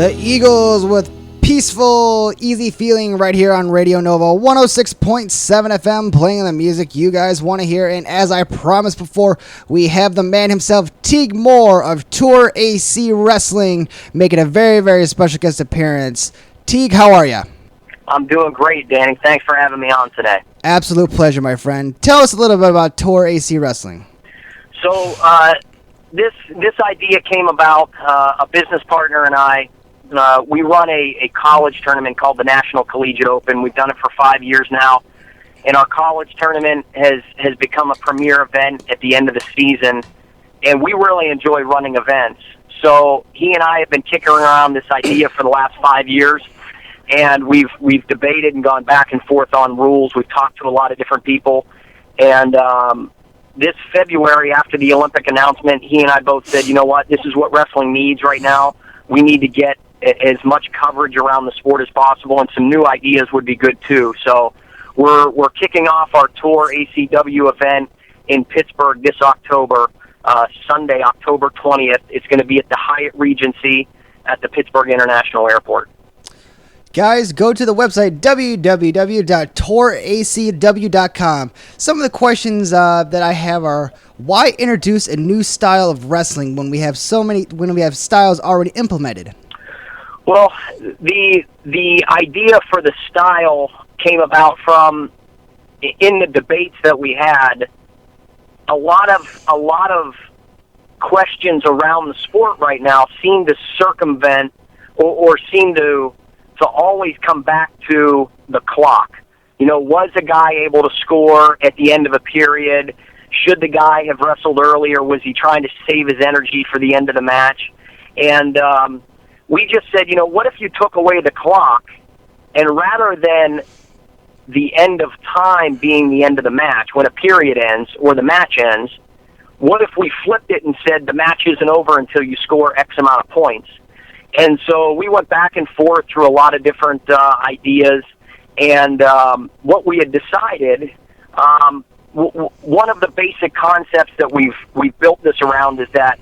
The Eagles with Peaceful, Easy Feeling right here on Radio Nova 106.7 FM, playing the music you guys want to hear. And as I promised before, we have the man himself, Teague Moore of Tour AWC Wrestling, making a very, very special guest appearance. Teague, how are you? I'm doing great, Danny. Thanks for having me on today. Absolute pleasure, my friend. Tell us a little bit about Tour AWC Wrestling. So this idea came about, a business partner and I, we run a college tournament called the National Collegiate Open. We've done it for 5 years now, and our college tournament has become a premier event at the end of the season, and we really enjoy running events. So he and I have been kicking around this idea for the last 5 years, and we've debated and gone back and forth on rules. We've talked to a lot of different people, and this February, after the Olympic announcement, he and I both said, you know what, this is what wrestling needs right now. We need to get as much coverage around the sport as possible, and some new ideas would be good too. So we're kicking off our Tour AWC event in Pittsburgh this October, Sunday, October 20th. It's going to be at the Hyatt Regency at the Pittsburgh International Airport. Guys, go to the website, www.TourACW.com. Some of the questions that I have are, why introduce a new style of wrestling when we have styles already implemented? Well, the idea for the style came about from, in the debates that we had, a lot of questions around the sport right now seem to circumvent or seem to always come back to the clock. You know, was a guy able to score at the end of a period? Should the guy have wrestled earlier? Was he trying to save his energy for the end of the match? And we just said, you know, what if you took away the clock, and rather than the end of time being the end of the match, when a period ends or the match ends, what if we flipped it and said the match isn't over until you score X amount of points? And so we went back and forth through a lot of different ideas, and what we had decided, one of the basic concepts that we've built this around is that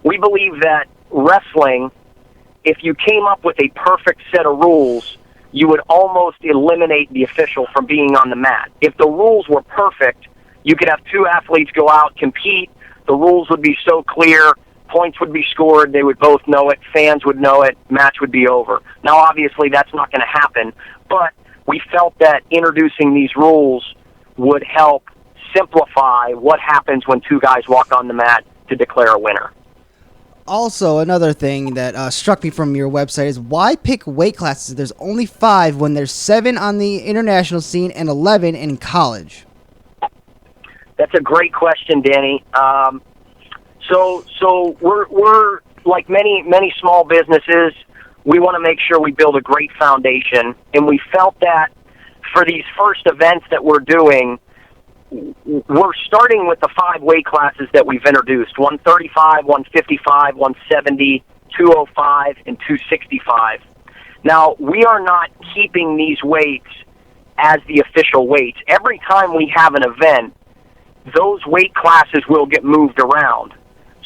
we believe that wrestling, if you came up with a perfect set of rules, you would almost eliminate the official from being on the mat. If the rules were perfect, you could have two athletes go out, compete, the rules would be so clear, points would be scored, they would both know it, fans would know it, match would be over. Now, obviously, that's not going to happen, but we felt that introducing these rules would help simplify what happens when two guys walk on the mat to declare a winner. Also, another thing that struck me from your website is, why pick weight classes? There's only 5 when there's 7 on the international scene and 11 in college. That's a great question, Danny. So we're like many small businesses. We want to make sure we build a great foundation, and we felt that for these first events that we're doing, we're starting with the 5 weight classes that we've introduced: 135, 155, 170, 205, and 265. Now, we are not keeping these weights as the official weights. Every time we have an event, those weight classes will get moved around.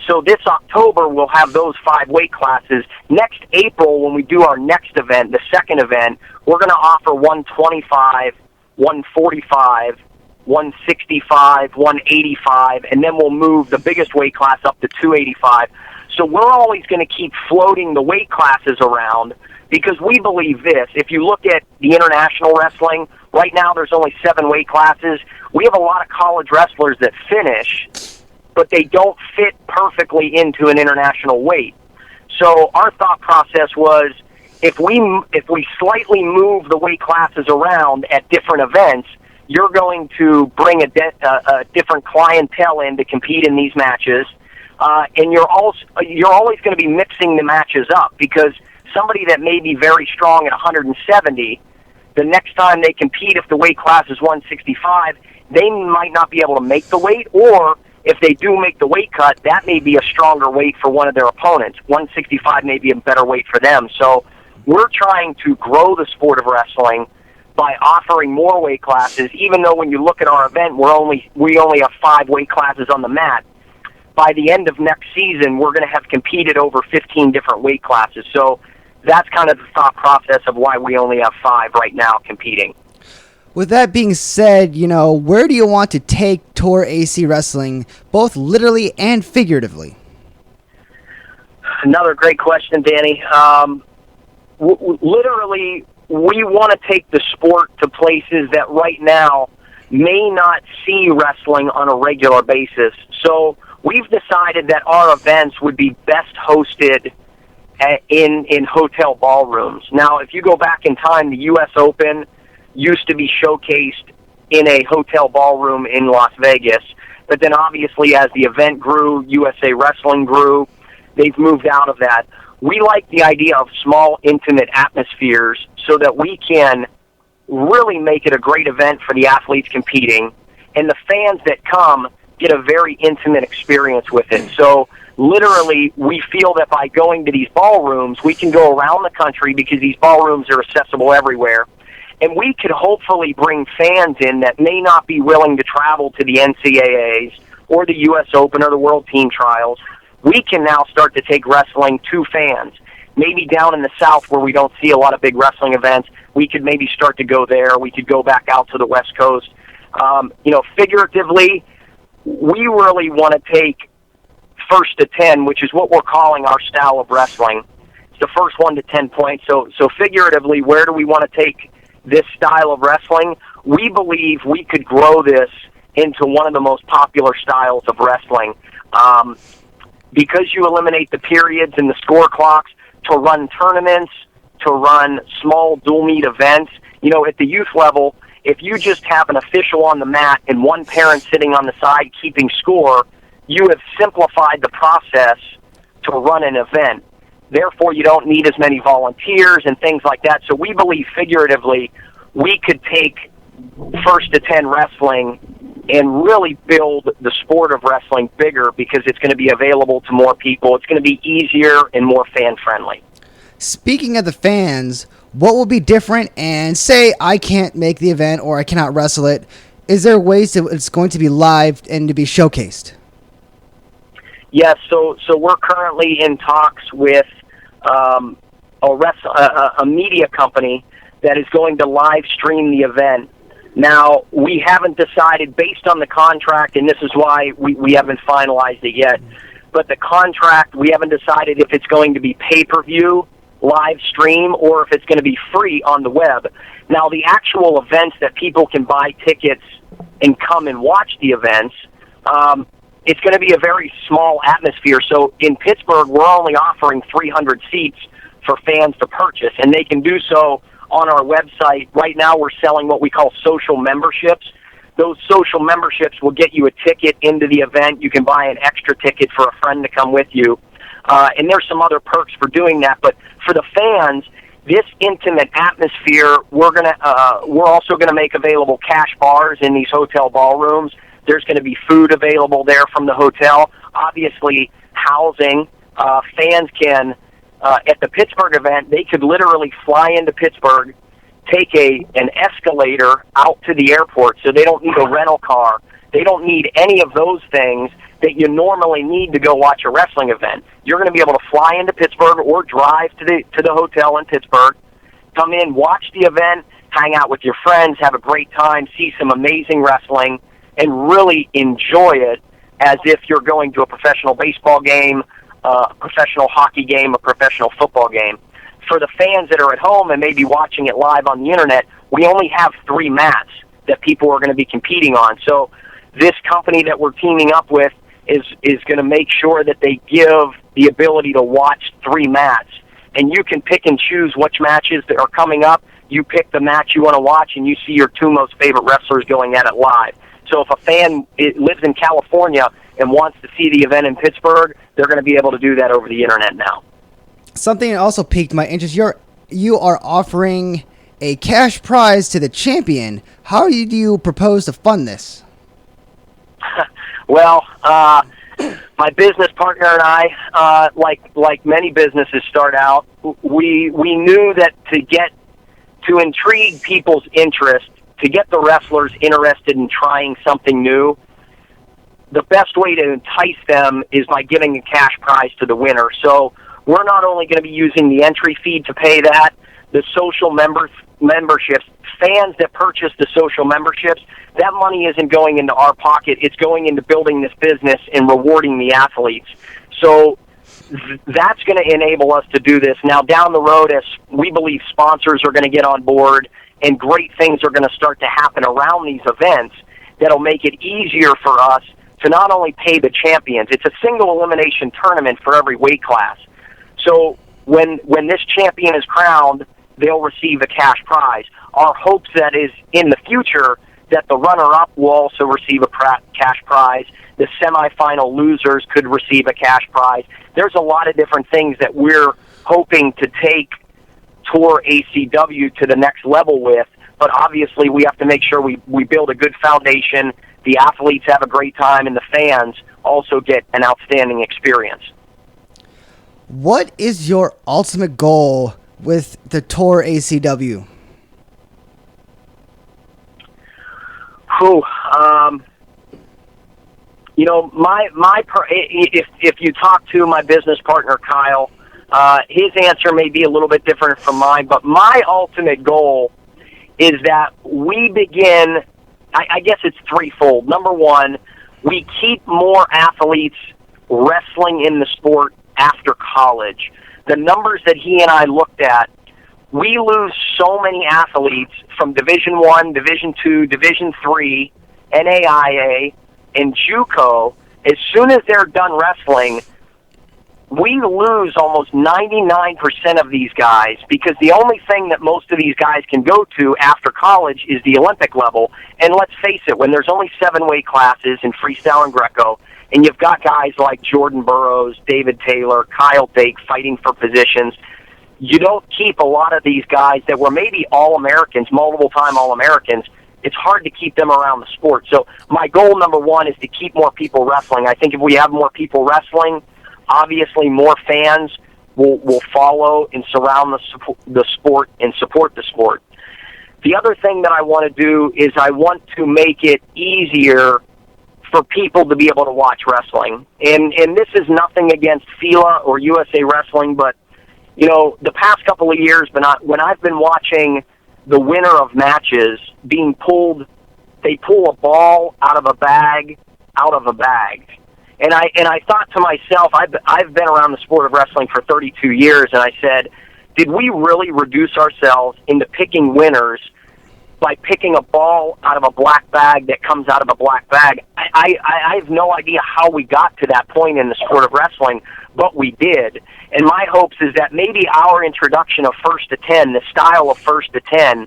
So this October, we'll have those 5 weight classes. Next April, when we do our next event, the second event, we're going to offer 125, 145, 165, 185, and then we'll move the biggest weight class up to 285. So we're always going to keep floating the weight classes around, because we believe this. If you look at the international wrestling, right now there's only 7 weight classes. We have a lot of college wrestlers that finish, but they don't fit perfectly into an international weight. So our thought process was, if we slightly move the weight classes around at different events, you're going to bring a different clientele in to compete in these matches, and you're always going to be mixing the matches up, because somebody that may be very strong at 170, the next time they compete, if the weight class is 165, they might not be able to make the weight, or if they do make the weight cut, that may be a stronger weight for one of their opponents. 165 may be a better weight for them. So we're trying to grow the sport of wrestling by offering more weight classes, even though when you look at our event, we only have 5 weight classes on the mat. By the end of next season, we're going to have competed over 15 different weight classes. So that's kind of the thought process of why we only have 5 right now competing. With that being said, where do you want to take Tour AC Wrestling, both literally and figuratively? Another great question, Danny. Literally, we want to take the sport to places that right now may not see wrestling on a regular basis. So we've decided that our events would be best hosted in hotel ballrooms. Now, if you go back in time, the U.S. Open used to be showcased in a hotel ballroom in Las Vegas. But then obviously as the event grew, USA Wrestling grew, they've moved out of that. We like the idea of small, intimate atmospheres so that we can really make it a great event for the athletes competing, and the fans that come get a very intimate experience with it. So literally, we feel that by going to these ballrooms, we can go around the country because these ballrooms are accessible everywhere, and we could hopefully bring fans in that may not be willing to travel to the NCAAs or the U.S. Open or the World Team Trials. We can now start to take wrestling to fans. Maybe down in the South where we don't see a lot of big wrestling events, we could maybe start to go there. We could go back out to the West Coast. Figuratively, we really want to take first to 10, which is what we're calling our style of wrestling. It's the first 1 to 10 points. So figuratively, where do we want to take this style of wrestling? We believe we could grow this into one of the most popular styles of wrestling. Because you eliminate the periods and the score clocks, to run tournaments, to run small dual meet events. At the youth level, if you just have an official on the mat and one parent sitting on the side keeping score, you have simplified the process to run an event. Therefore, you don't need as many volunteers and things like that. So we believe figuratively we could take first to 10 wrestling and really build the sport of wrestling bigger because it's going to be available to more people. It's going to be easier and more fan-friendly. Speaking of the fans, what will be different? And say I can't make the event or I cannot wrestle it, is there ways that it's going to be live and to be showcased? Yes, so we're currently in talks with a media company that is going to live stream the event. Now, we haven't decided based on the contract, and this is why we haven't finalized it yet, but the contract, we haven't decided if it's going to be pay-per-view, live stream, or if it's going to be free on the web. Now, the actual events that people can buy tickets and come and watch the events, it's going to be a very small atmosphere. So in Pittsburgh, we're only offering 300 seats for fans to purchase, and they can do so on our website. Right now we're selling what we call social memberships. Those social memberships will get you a ticket into the event. You can buy an extra ticket for a friend to come with you. And there's some other perks for doing that. But for the fans, this intimate atmosphere, we're also going to make available cash bars in these hotel ballrooms. There's going to be food available there from the hotel. Obviously, housing. Fans can... at the Pittsburgh event, they could literally fly into Pittsburgh, take an escalator out to the airport, so they don't need a rental car. They don't need any of those things that you normally need to go watch a wrestling event. You're going to be able to fly into Pittsburgh or drive to the hotel in Pittsburgh, come in, watch the event, hang out with your friends, have a great time, see some amazing wrestling, and really enjoy it as if you're going to a professional baseball game, a professional hockey game, a professional football game. For the fans that are at home and maybe watching it live on the internet, we only have 3 mats that people are going to be competing on. So this company that we're teaming up with is going to make sure that they give the ability to watch 3 mats. And you can pick and choose which matches that are coming up. You pick the match you want to watch, and you see your 2 most favorite wrestlers going at it live. So if a fan lives in California and wants to see the event in Pittsburgh, they're going to be able to do that over the internet now. Something that also piqued my interest, you are offering a cash prize to the champion. How do you propose to fund this? Well, my business partner and I, like many businesses start out, we knew that to intrigue people's interest, to get the wrestlers interested in trying something new, the best way to entice them is by giving a cash prize to the winner. So we're not only going to be using the entry fee to pay that, the social memberships, fans that purchase the social memberships, that money isn't going into our pocket. It's going into building this business and rewarding the athletes. So that's going to enable us to do this. Now, down the road, as we believe sponsors are going to get on board and great things are going to start to happen around these events that'll make it easier for us to not only pay the champions. It's a single elimination tournament for every weight class. So when this champion is crowned, they'll receive a cash prize. Our hopes that is in the future that the runner-up will also receive a cash prize. The semifinal losers could receive a cash prize. There's a lot of different things that we're hoping to take Tour ACW to the next level with, but obviously we have to make sure we build a good foundation, the athletes have a great time, and the fans also get an outstanding experience. What is your ultimate goal with the Tour ACW? If you talk to my business partner Kyle, his answer may be a little bit different from mine, but my ultimate goal is that we begin, I guess it's threefold. Number one, we keep more athletes wrestling in the sport after college. The numbers that he and I looked at, we lose so many athletes from Division I, Division II, Division III, NAIA, and JUCO. As soon as they're done wrestling, we lose almost 99% of these guys because the only thing that most of these guys can go to after college is the Olympic level. And let's face it, when there's only 7 weight classes in freestyle and Greco, and you've got guys like Jordan Burroughs, David Taylor, Kyle Dake fighting for positions, you don't keep a lot of these guys that were maybe All-Americans, multiple-time All-Americans. It's hard to keep them around the sport. So my goal, number one, is to keep more people wrestling. I think if we have more people wrestling, obviously more fans will follow and surround the sport and support the sport. The other thing that I want to do is I want to make it easier for people to be able to watch wrestling. And this is nothing against FILA or USA Wrestling, but you know, the past couple of years, when I've been watching the winner of matches being pulled, they pull a ball out of a bag. And I thought to myself, I've been around the sport of wrestling for 32 years, and I said, did we really reduce ourselves into picking winners by picking a ball out of a black bag that comes out of a black bag? I have no idea how we got to that point in the sport of wrestling, but we did. And my hopes is that maybe our introduction of First to 10, the style of First to 10,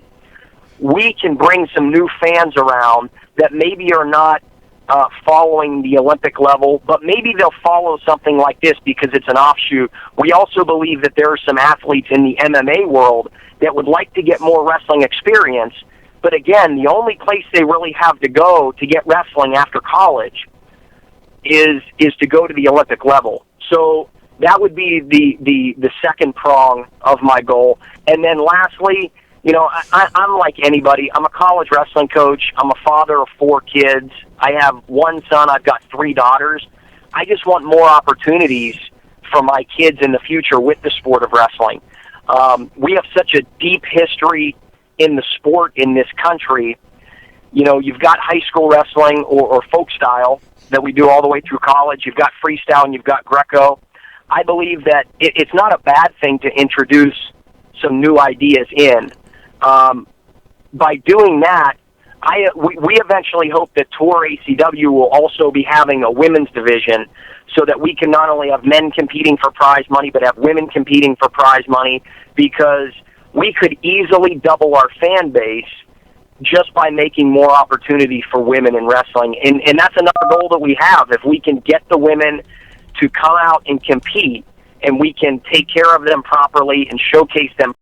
we can bring some new fans around that maybe are not following the Olympic level, but maybe they'll follow something like this because it's an offshoot. We also believe that there are some athletes in the MMA world that would like to get more wrestling experience, but again, the only place they really have to go to get wrestling after college is to go to the Olympic level. So that would be the second prong of my goal. And then lastly, you know, I'm like anybody. I'm a college wrestling coach. I'm a father of 4 kids. I have 1 son. I've got 3 daughters. I just want more opportunities for my kids in the future with the sport of wrestling. We have such a deep history in the sport in this country. You know, you've got high school wrestling or folk style that we do all the way through college. You've got freestyle and you've got Greco. I believe that it's not a bad thing to introduce some new ideas in. By doing that, we eventually hope that Tour ACW will also be having a women's division so that we can not only have men competing for prize money, but have women competing for prize money, because we could easily double our fan base just by making more opportunity for women in wrestling. And that's another goal that we have. If we can get the women to come out and compete, and we can take care of them properly and showcase them